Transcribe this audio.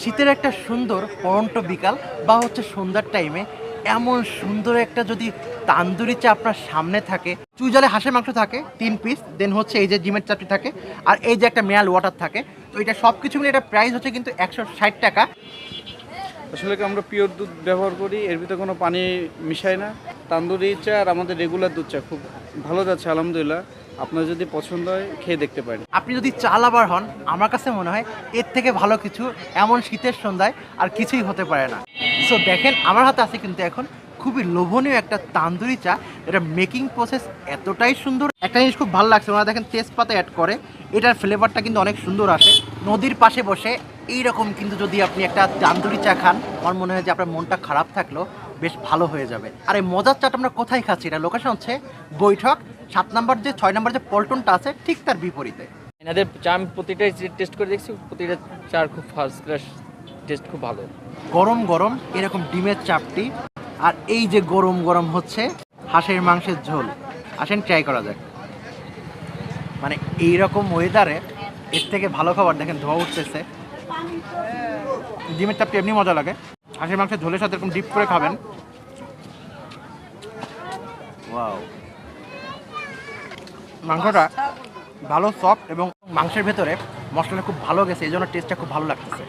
শীতের একটা সুন্দর পরন্ত বিকাল বা হচ্ছে সন্ধ্যার টাইমে এমন সুন্দর একটা যদি তান্দুরি চা আপনার সামনে থাকে, চুইজালে হাঁসের মাংস থাকে 3 পিস, দেন হচ্ছে এই যে ডিমের চাটনি থাকে, আর এই যে একটা মিনারেল ওয়াটার থাকে। তো এটা সব কিছু মিলে এটা প্রাইস হচ্ছে কিন্তু 160 টাকা। আসলে কি আমরা পিওর দুধ ব্যবহার করি, এর ভিতরে কোনো পানি মিশাই না। তান্দুরি চা আর আমাদের রেগুলার দুধ চা খুব ভালো যাচ্ছে আলহামদুলিল্লাহ। আপনার যদি পছন্দ হয় খেয়ে দেখতে পারেন। আপনি যদি চা লাভার হন, আমার কাছে মনে হয় এর থেকে ভালো কিছু এমন শীতের সন্ধ্যায় আর কিছুই হতে পারে না। সো দেখেন আমার হাতে আছে কিন্তু এখন খুবই লোভনীয় একটা তান্দুরি চা। এটা মেকিং প্রসেস এতটাই সুন্দর। একটা জিনিস খুব ভালো লাগছে, ওনারা দেখেন তেজপাতা অ্যাড করে, এটার ফ্লেভারটা কিন্তু অনেক সুন্দর আসে। নদীর পাশে বসে এইরকম কিন্তু যদি আপনি একটা তান্দুরি চা খান, আমার মনে হয় যে আপনার মনটা খারাপ থাকলেও বেশ ভালো হয়ে যাবে। আর এই মজার চাটা আমরা কোথায় খাচ্ছি, এটা লোকেশন হচ্ছে বৈঠক 7 নম্বর, যে 6 নম্বর যে পল্টনটা আছে ঠিক তার বিপরীতে। এনাদের চা আমি প্রতিটাই টেস্ট করে দেখছি, প্রতিটা চার খুব ফার্স্ট ক্লাস, টেস্ট খুব ভালো। গরম গরম এরকম ডিমের চাপটি, আর এই যে গরম গরম হচ্ছে হাঁসের মাংসের ঝোল। আসেন ট্রাই করা যাক। মানে এইরকম ওয়েদারে এর থেকে ভালো খাবার দেখেন ধোয়া উঠতেছে। ডিমের চাপটি এমনি মজা লাগে, হাঁসের মাংসের ঝোলের সাথে এরকম ডিপ করে খাবেন। ওয়াও, মাংসটা ভালো সফট এবং মাংসের ভেতরে মশলাটা খুব ভালো গেছে, এই জন্য টেস্টটা খুব ভালো লাগতেছে।